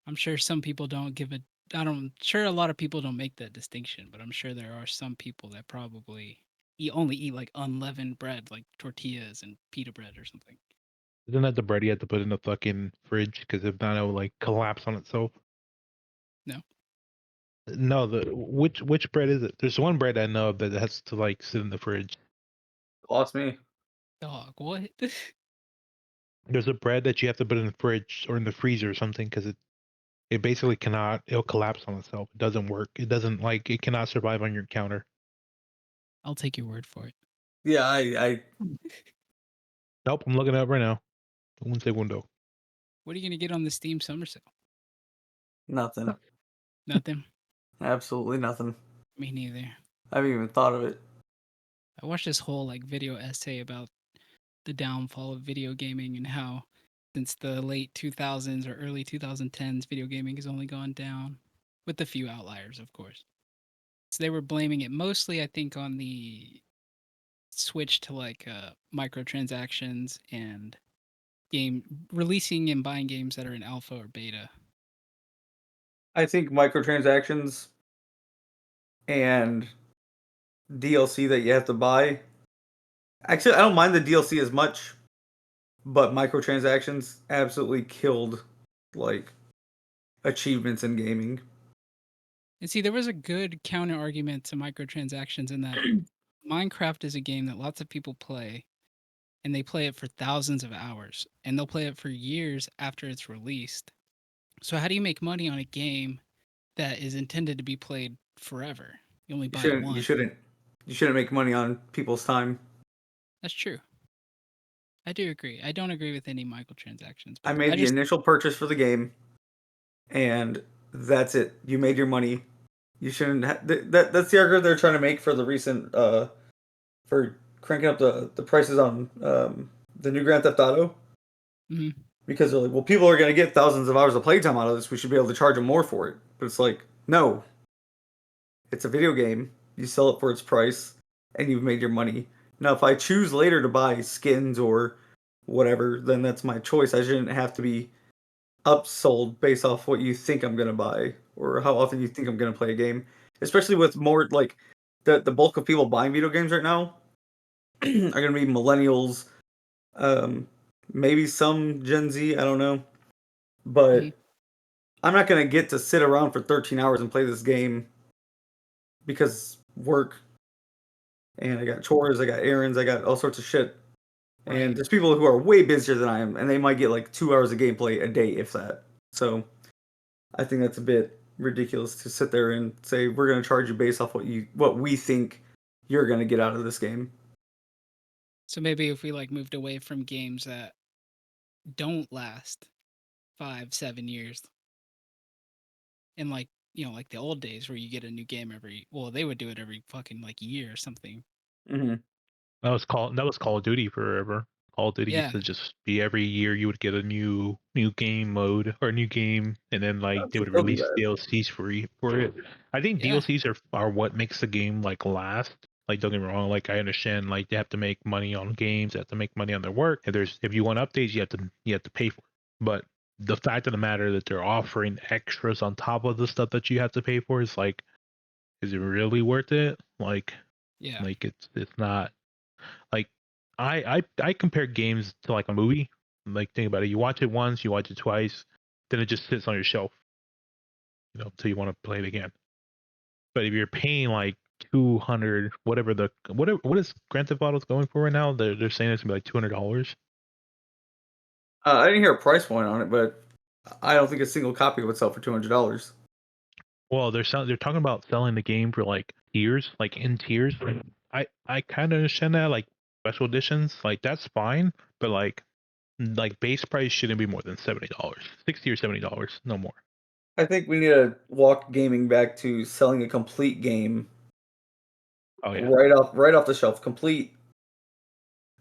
I'm sure some people don't give a. I'm sure a lot of people don't make that distinction, but I'm sure there are some people that probably only eat like unleavened bread, like tortillas and pita bread or something. Isn't that the bread you have to put in the fucking fridge because if not, it will like collapse on itself? No, No, the which bread is it? There's one bread I know of that has to like sit in the fridge. Lost me. dog, what? There's a bread that you have to put in the fridge or in the freezer or something because it basically cannot. It'll collapse on itself. It doesn't work. It doesn't like it cannot survive on your counter. I'll take your word for it. Yeah, I Nope, I'm looking it up right now. Un segundo. What are you gonna get on the Steam summer sale? nothing. Nothing. Absolutely nothing. Me neither. I haven't even thought of it. I watched this whole like video essay about the downfall of video gaming and how since the late 2000s or early 2010s video gaming has only gone down with a few outliers of course. So they were blaming it mostly I think on the switch to like microtransactions and game releasing and buying games that are in alpha or beta. I think microtransactions and DLC that you have to buy. Actually, I don't mind the DLC as much, but microtransactions absolutely killed like achievements in gaming. And see, there was a good counter argument to microtransactions in that Minecraft is a game that lots of people play and they play it for thousands of hours and they'll play it for years after it's released. So how do you make money on a game that is intended to be played forever? You only You buy it shouldn't. You once. shouldn't. You shouldn't make money on people's time. That's true. I do agree. I don't agree with any microtransactions, I but made I the just initial purchase for the game. and that's it. You made your money. You shouldn't. That's the argument they're trying to make for the recent for cranking up the prices on the new Grand Theft Auto. Hmm. Because they're like, well, people are going to get thousands of hours of playtime out of this. We should be able to charge them more for it. But it's like, no, it's a video game. You sell it for its price, and you've made your money. Now, if I choose later to buy skins or whatever, then that's my choice. I shouldn't have to be upsold based off what you think I'm going to buy or how often you think I'm going to play a game. Especially with more like the bulk of people buying video games right now are going to be millennials, um, maybe some Gen Z. I don't know, Hmm. but I'm not gonna get to sit around for 13 hours and play this game because work and I got chores, I got errands, I got all sorts of shit. And Right. there's people who are way busier than I am, and they might get like 2 hours of gameplay a day, if that. So I think that's a bit ridiculous to sit there and say we're gonna charge you based off what we think you're gonna get out of this game. So maybe if we like moved away from games that don't last 5, 7 years, and like like the old days where you get a new game they would do it every fucking like year or something. Mm-hmm. That was Call of Duty forever. Call of Duty used Yeah. to just be every year you would get a new game mode or a new game, and then like they would They'll do release that. DLCs for it. I think Yeah. DLCs are what makes the game like last. Like don't get me wrong, like I understand like they have to make money on games, they have to make money on their work. If you want updates, you have to pay for it. But the fact of the matter that they're offering extras on top of the stuff that you have to pay for is like, is it really worth it? Yeah. Like it's not. Like I compare games to like a movie. Like think about it. You watch it once, you watch it twice, then it just sits on your shelf, until you want to play it again. But if you're paying like 200, what is Grand Theft Auto's going for right now? They're saying it's gonna be like $200. I didn't hear a price point on it, but I don't think a single copy would sell for $200. Well, they're talking about selling the game for like tiers, like in tiers. I kind of understand that, like special editions, like that's fine, but like base price shouldn't be more than $70, $60 or $70, no more. I think we need to walk gaming back to selling a complete game Oh yeah. right off the shelf, complete,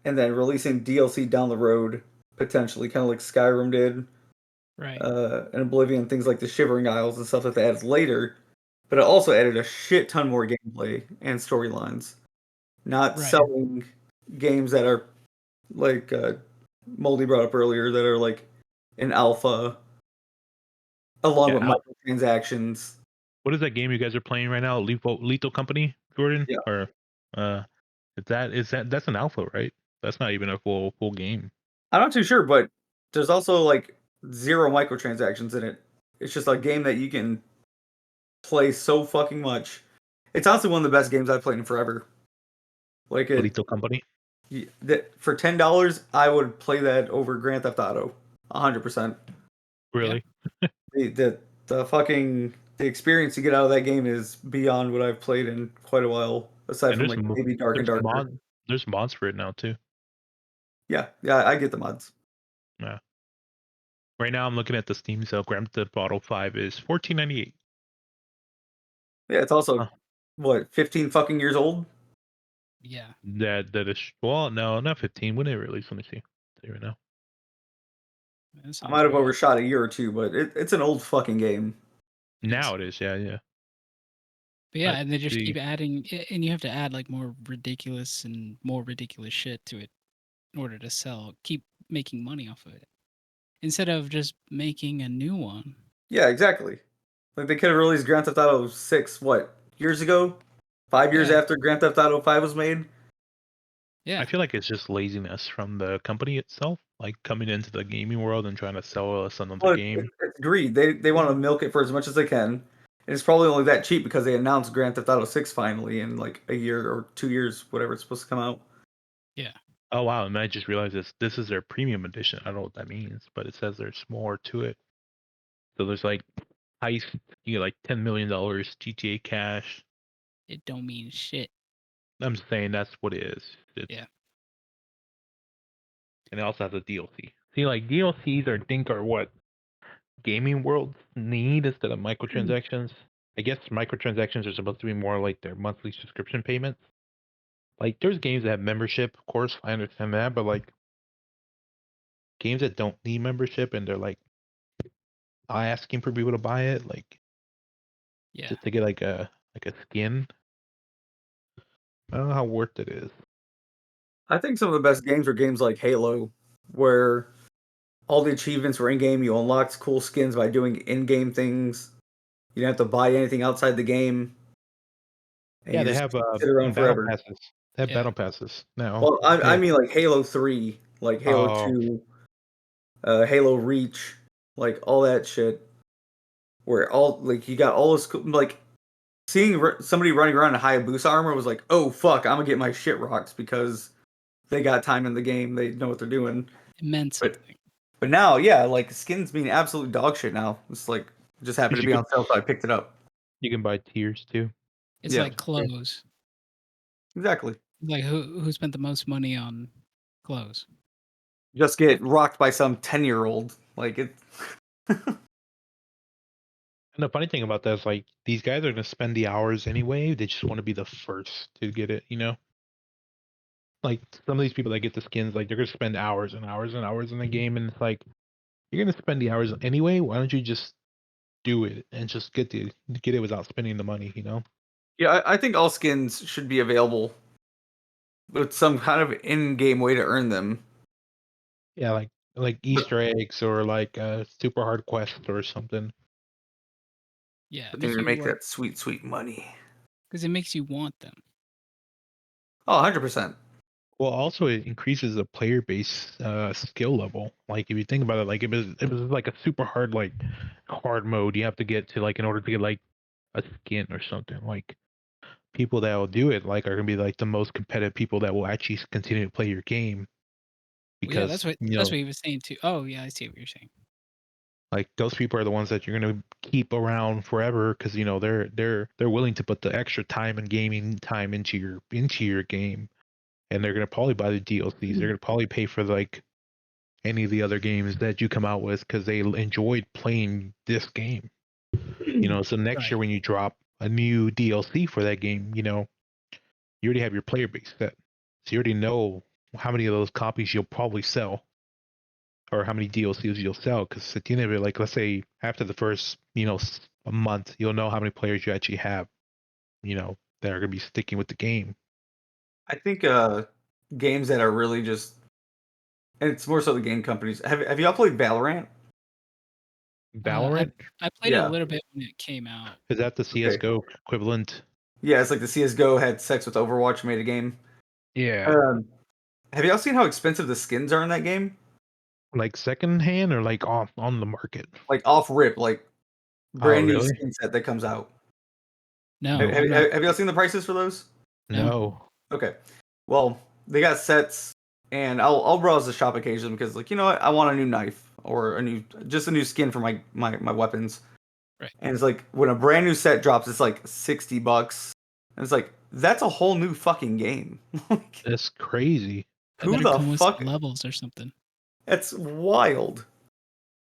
and then releasing DLC down the road, potentially, kind of like Skyrim did, Right. and Oblivion, things like the Shivering Isles and stuff that they added later. But it also added a shit ton more gameplay and storylines. Not Right. selling games that are like Moldy brought up earlier that are like an alpha along Yeah, with microtransactions. what is that game you guys are playing right now? Lethal Company, Jordan? Yeah, Or uh that's an alpha, right? That's not even a full game. I'm not too sure, but there's also like zero microtransactions in it. It's just a game that you can play so fucking much. It's honestly one of the best games I've played in forever. Like Lethal Company. for $10, I would play that over Grand Theft Auto, 100%. Yeah. Really? The fucking the experience you get out of that game is beyond what I've played in quite a while. Aside And from like maybe Dark and Darker. there's mods for it now too. Yeah, yeah, I get the mods. Yeah. Right now I'm looking at the Steam sale. Grand Theft Auto 5 is $14.98. Yeah, it's Huh. also what 15 fucking years old. Yeah. That is, well, no, not 15. When did it release? Let me see. Tell you right now. That I might sounds have right. overshot a year or two, but it's an old fucking game. Yes. Now it is, yeah. But yeah, Let's and they just see. keep adding, and you have to add like more ridiculous shit to it in order to sell, keep making money off of it, instead of just making a new one. Yeah, exactly. Like they could have released Grand Theft Auto 6 what years ago, 5 years Yeah. after Grand Theft Auto 5 was made. I Yeah. feel like it's just laziness from the company itself, like coming into the gaming world and trying to sell us another Well, game. it's greed. They want to milk it for as much as they can, and it's probably only that cheap because they announced Grand Theft Auto 6 finally in like a year or 2 years, whatever it's supposed to come out. Yeah. Oh wow, and I just realized this is their premium edition. I don't know what that means, but it says there's more to it. So there's like heist, you get like $10 million GTA cash. It don't mean shit. I'm just saying that's what it is. Yeah. And it also has a DLC. See, like DLCs are what gaming world need instead of microtransactions. I guess microtransactions are supposed to be more like their monthly subscription payments. Like there's games that have membership, of course, I understand that, but like games that don't need membership and they're like asking for people to buy it, like Yeah. just to get like a skin. I don't know how worth it is. I think some of the best games are games like Halo, where all the achievements were in game. You unlocked cool skins by doing in game things. You didn't have to buy anything outside the game, and Yeah, you they just have sit around battle forever. passes. They have Yeah. battle passes now. Well, I Yeah. mean like Halo 3, like Halo Oh, 2, Halo Reach, like all that shit. Where all like you got all this like seeing somebody running around in Hayabusa armor was like, oh fuck, I'm gonna get my shit rocked because they got time in the game, they know what they're doing. It meant But something. but now, yeah, like skins mean absolute dog shit now. It's like just happened 'cause to be on sale, so I picked it up. you can buy tiers too. It's Yeah, like clothes. exactly. Like who spent the most money on clothes? Just get rocked by some 10-year-old. Like it. And the funny thing about that is like these guys are gonna spend the hours anyway. They just want to be the first to get it, you know? Like some of these people that get the skins, like they're gonna spend hours and hours and hours in the game, and it's like you're gonna spend the hours anyway. Why don't you just do it and just get it without spending the money, you know? Yeah, I think all skins should be available with some kind of in-game way to earn them. Yeah, like But, Easter eggs or like a super hard quest or something. Yeah, but then make you you make work that sweet, sweet money. because it makes you want them. Oh, 100%. Well, also it increases the player base skill level. Like if you think about it, like it was like a super hard mode you have to get to like in order to get like a skin or something. Like people that will do it like are gonna be like the most competitive people that will actually continue to play your game Well, yeah, because you that's know what he was saying too. Oh yeah, I see what you're saying. like those people are the ones that you're gonna keep around forever because you know they're willing to put the extra time and gaming time into your game, and they're gonna probably buy the DLCs. They're gonna probably pay for like any of the other games that you come out with because they enjoyed playing this game. You know, so next year Right. when you drop a new DLC for that game, you know, you already have your player base set. So you already know how many of those copies you'll probably sell or how many DLCs you'll sell. Because at the end of it, like let's say after the first, you know, a month, you'll know how many players you actually have, you know, that are going to be sticking with the game. I think games that are really just, and it's more so the game companies. Have y'all played Valorant? I Valorant, I played it a Yeah. little bit when it came out. is that the Okay. CS:GO equivalent? Yeah, it's like the CS:GO had sex with Overwatch, made a game. Yeah. Um, have y'all seen how expensive the skins are in that game? Like secondhand or like off on the market? Like off rip, like Oh, brand new really? skin set that comes out. No, Have, Oh, I'm have, not. have y'all seen the prices for those? No. no. Okay. Well, they got sets, and I'll browse the shop occasionally because, like, you know what, I want a new knife or just a new skin for my weapons. Right. And it's like when a brand new set drops, it's like $60, and it's like that's a whole new fucking game. Like, That's crazy. That who better the come with some fuck? levels or something. That's wild.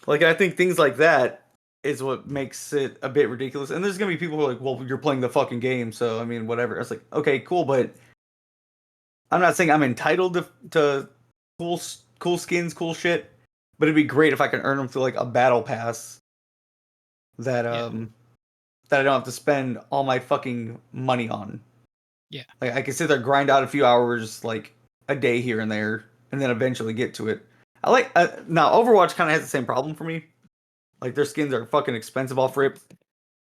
Like I think things like that is what makes it a bit ridiculous. And there's gonna be people who are like, "Well, you're playing the fucking game, so I mean, whatever." It's like, okay, cool, but I'm not saying I'm entitled to cool skins, cool shit. But it'd be great if I could earn them through like a battle pass that Yeah. that I don't have to spend all my fucking money on. Yeah. Like I can sit there grind out a few hours, like a day here and there, and then eventually get to it. I like now Overwatch kind of has the same problem for me. Like their skins are fucking expensive off rip,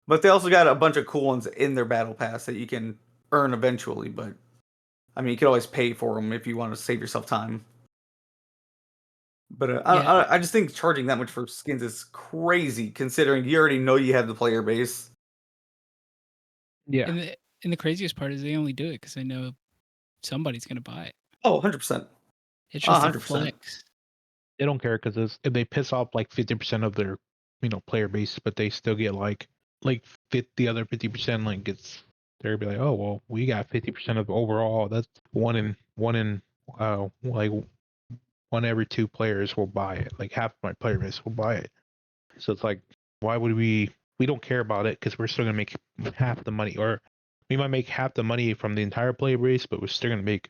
but they also got a bunch of cool ones in their battle pass that you can earn eventually. But I mean, you can always pay for them if you want to save yourself time. But Yeah. I just think charging that much for skins is crazy, considering you already know you have the player base. Yeah. And the craziest part is they only do it because they know somebody's gonna buy it. Oh, 100%. It's just a 100%. flex. They don't care because if they piss off like 50% of their, you know, player base, but they still get like the other 50%, like it's they're gonna be like, oh well, we got 50% of overall. That's one in like one every two players will buy it. Like half my player base will buy it. So it's like, why would we don't care about it because we're still gonna make half the money, or we might make half the money from the entire player base, but we're still gonna make,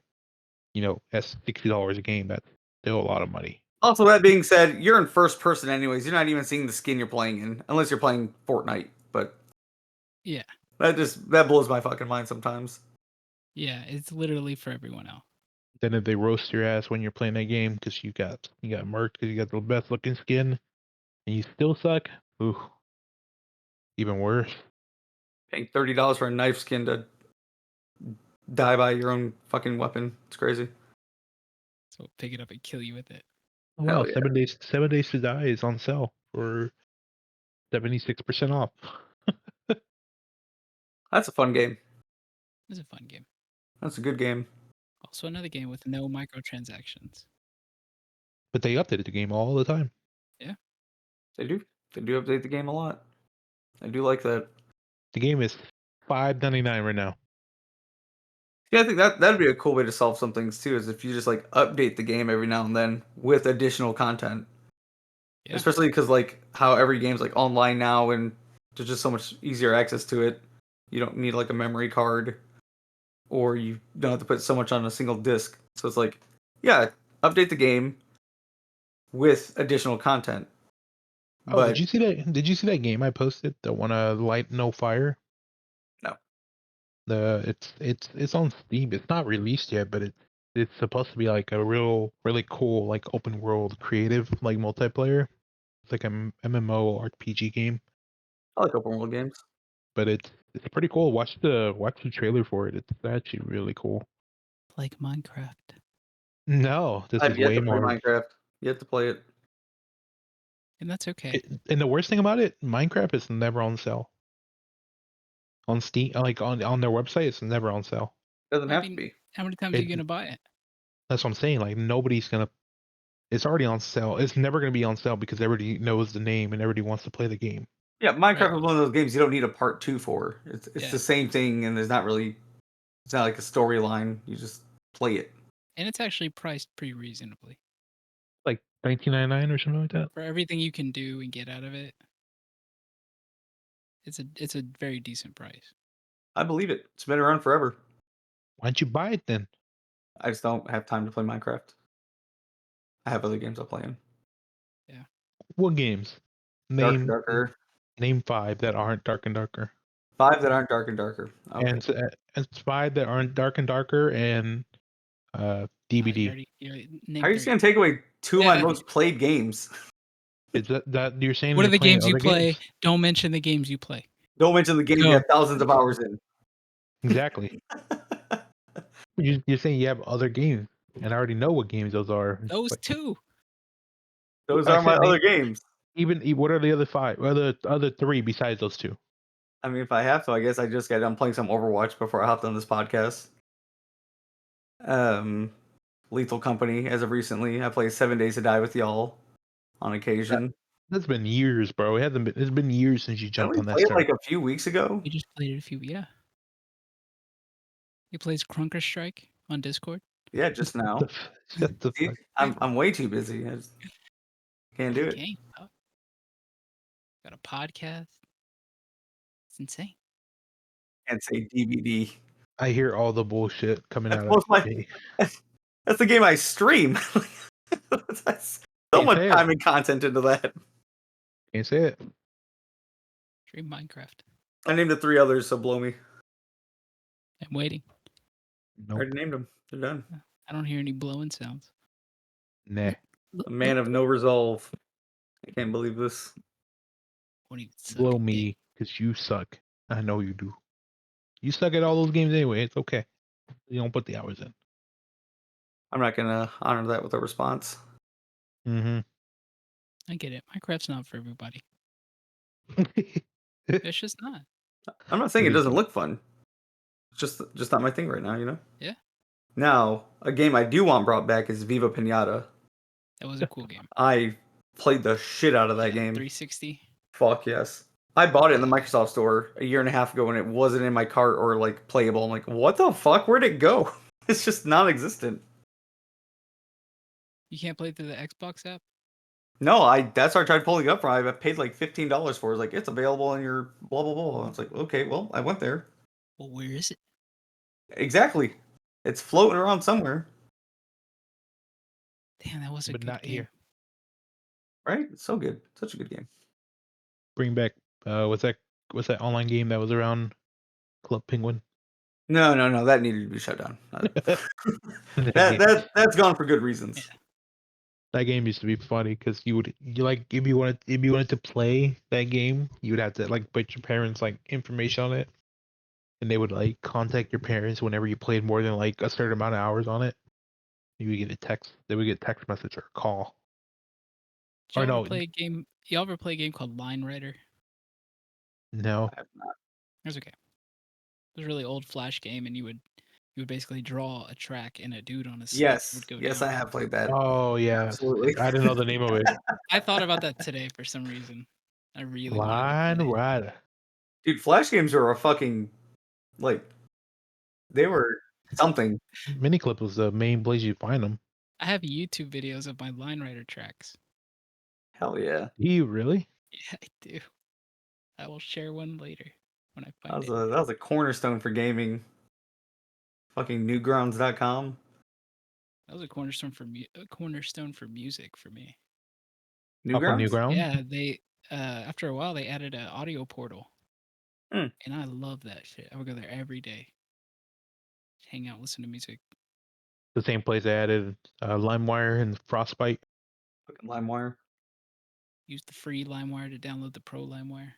that's $60 a game. That's still a lot of money. Also, that being said, you're in first person anyways. You're not even seeing the skin you're playing in, unless you're playing Fortnite. But Yeah. that blows my fucking mind sometimes. Yeah, it's literally for everyone else. Then if they roast your ass when you're playing that game because you got murked because you got the best looking skin and you still suck, ooh, even worse. Paying $30 for a knife skin to die by your own fucking weapon. It's crazy. So pick it up and kill you with it. Oh, wow, Hell yeah. 7 days to die is on sale for 76% off. That's a fun game. It's a fun game. That's a good game. Also another game with no microtransactions. But they updated the game all the time. Yeah. They do. They do update the game a lot. I do like that. The game is $5.99 right now. Yeah, I think that'd be a cool way to solve some things too, is if you just like update the game every now and then with additional content. Yeah. Especially because like how every game's like online now and there's just so much easier access to it. You don't need like a memory card, or you don't have to put so much on a single disc. So it's like, yeah, update the game with additional content. Oh, But did you see that? Did you see that game I posted? The one Light No Fire. no. It's on Steam. It's not released yet, but it's supposed to be like a really cool like open world creative like multiplayer. It's like an MMO RPG game, I like open world games. but it's pretty cool. Watch the trailer for it. It's actually really cool. Like Minecraft. No, this I've is yet way to play more. Minecraft. Yet to play it. And that's okay. And the worst thing about it, Minecraft is never on sale. On Steam, like on their website, it's never on sale. Doesn't I have to mean, be. how many times are you gonna buy it? That's what I'm saying. Like nobody's gonna. It's already on sale. It's never gonna be on sale because everybody knows the name and everybody wants to play the game. Yeah, Minecraft Right. is one of those games you don't need a part 2 for. It's Yeah. the same thing, and it's not like a storyline. You just play it. And it's actually priced pretty reasonably. Like 19.99 or something like that. For everything you can do and get out of it. It's a very decent price. I believe it. It's been around forever. Why don't you buy it then? I just don't have time to play Minecraft. I have other games I'm playing. Yeah. What games? Dark and Darker. Name 5 that aren't Dark and Darker. 5 that aren't Dark and Darker. Okay. And it's 5 that aren't Dark and Darker and DBD. You already How named are you just 30. gonna take away 2 of my Yeah. most played games? Is that you're saying? What are you're the playing games you other play? games? Don't mention the games you play. Don't mention the games you Go. have thousands of hours in. Exactly. You're saying you have other games, and I already know what games those are. Those But two. Those I are my said other games. even what are the other 5? What are the other 3 besides those 2? I mean, if I have to, I guess I just got done playing some Overwatch before I hopped on this podcast. Lethal Company, as of recently. I played 7 Days to Die with y'all on occasion. That's been years, bro. It hasn't been. It's been years since you I jumped only on that played server. like a few weeks ago. We just played it a few. Yeah. He plays Krunker Strike on Discord. Yeah, just now. Shut the See, fuck. I'm way too busy. I just can't do it. Game. Oh. Got a podcast. It's insane. Can't say DVD. I hear all the bullshit coming That's out of most my. me. That's the game I stream. That's so Can't much say time it. and content into that. Can't say it. Stream Minecraft. I named the 3 others, so blow me. I'm waiting. I Nope. already named them. They're done. I don't hear any blowing sounds. Nah. A man of no resolve. I can't believe this. Won't even suck Blow a dick. me, because you suck. I know you do. You suck at all those games anyway. It's okay. You don't put the hours in. I'm not gonna honor that with a response. Mm-hmm. I get it. Minecraft's not for everybody. It It's just not. I'm not saying it is doesn't not. look fun. It's just not my thing right now, you know? Yeah. Now, a game I do want brought back is Viva Pinata. That was a cool game. I played the shit out of that game. 360. Fuck yes. I bought it in the Microsoft store a year and a half ago and it wasn't in my cart or like playable. I'm like, what the fuck? Where'd it go? It's just non-existent. You can't play through the Xbox app? No, that's what I tried pulling up for. I paid like $15 for it. Like, it's available in your blah blah blah. I was like, okay, well, I went there. Well, where is it? Exactly. It's floating around somewhere, Damn, that was a But good not game. here. right? It's so good. Such a good game. Bring back what's that online game that was around Club Penguin? No. That needed to be shut down. That game, That's gone for good reasons. that game used to be funny because you like if you wanted to play that game, you would have to like put your parents' like information on it, and they would like contact your parents whenever you played more than like a certain amount of hours on it. You would get a text. They would get a text message or a call. Did Or y'all ever no, play a game? Y'all ever play a game called Line Writer? no. I have not. It was okay. It was a really old Flash game, and you would basically draw a track, and a dude on a stick would Yes, go yes, down. I have played that. Oh yeah, Absolutely. I didn't know the name of it. I thought about that today for some reason. I really wanted to Line play. Rider. Dude, Flash games are a fucking like they were something. Miniclip was the main place you find them. I have YouTube videos of my Line Writer tracks. Hell yeah. Do you really? Yeah, I do. I will share one later when I That find was it. a cornerstone for gaming. Fucking newgrounds.com. That was a cornerstone for music for me. Off of Newgrounds? Newground? Yeah, they after a while they added an audio portal, Hmm. and I love that shit. I would go there every day, hang out, listen to music. The same place I added LimeWire and Frostbite. Fucking LimeWire. Use the free LimeWire to download the pro LimeWire.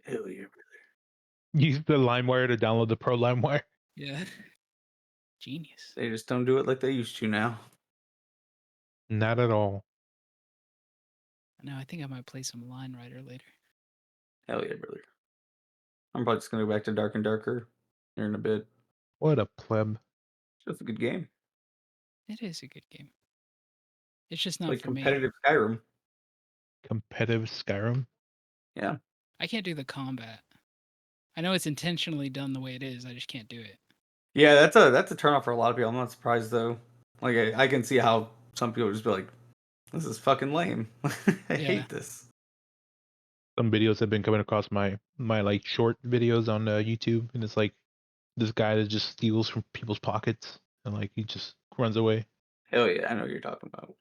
Hell yeah. Use the LimeWire to download the Pro LimeWire. Yeah, genius. They just don't do it like they used to now. Not at all. No, I think I might play some Line Writer later. Hell yeah, brother. I'm probably just gonna go back to Dark and Darker here in a bit. What a pleb. It's just a good game. It is a good game. It's just not Like for me. competitive Skyrim. Competitive Skyrim. Yeah. I can't do the combat. I know it's intentionally done the way it is. I just can't do it. Yeah, that's a turnoff for a lot of people. I'm not surprised though. Like I can see how some people just be like, "This is fucking lame. I Yeah. hate this." Some videos have been coming across my like short videos on YouTube, and it's like this guy that just steals from people's pockets and like he just runs away. Hell yeah, I know what you're talking about.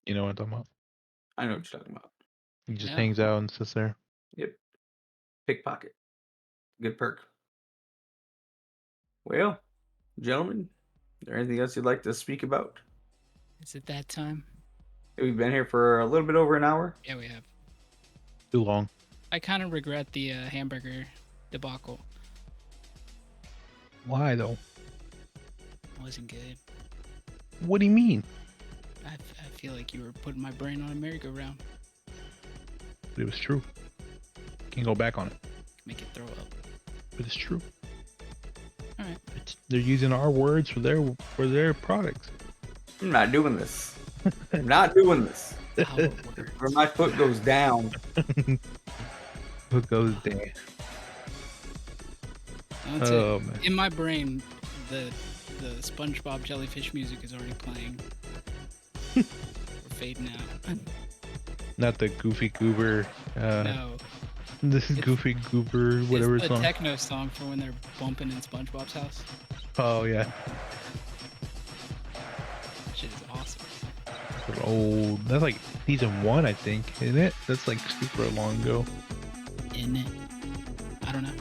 You know what I'm talking about? I know what you're talking about. He just No. hangs out and sits there. Yep. Pickpocket. Good perk. Well, gentlemen, is there anything else you'd like to speak about? Is it that time? We've been here for a little bit over an hour. Yeah, we have. Too long. I kind of regret the hamburger debacle. Why though? It wasn't good. What do you mean? I feel like you were putting my brain on a merry-go-round. But it was true. Can't go back on it. Make it throw up. But it's true. All right. They're using our words for their products. I'm not doing this. I'm not doing this. Our words. Where my foot goes down. What goes there? That's Oh it. man. In my brain, the SpongeBob jellyfish music is already playing. We're fading out. Not the Goofy Goober. No. This is Goofy Goober, whatever It's the song. techno song for when they're bumping in SpongeBob's house. Oh yeah. That shit is awesome. But old. That's like season 1, I think, isn't it? That's like super long ago. Isn't it? I don't know.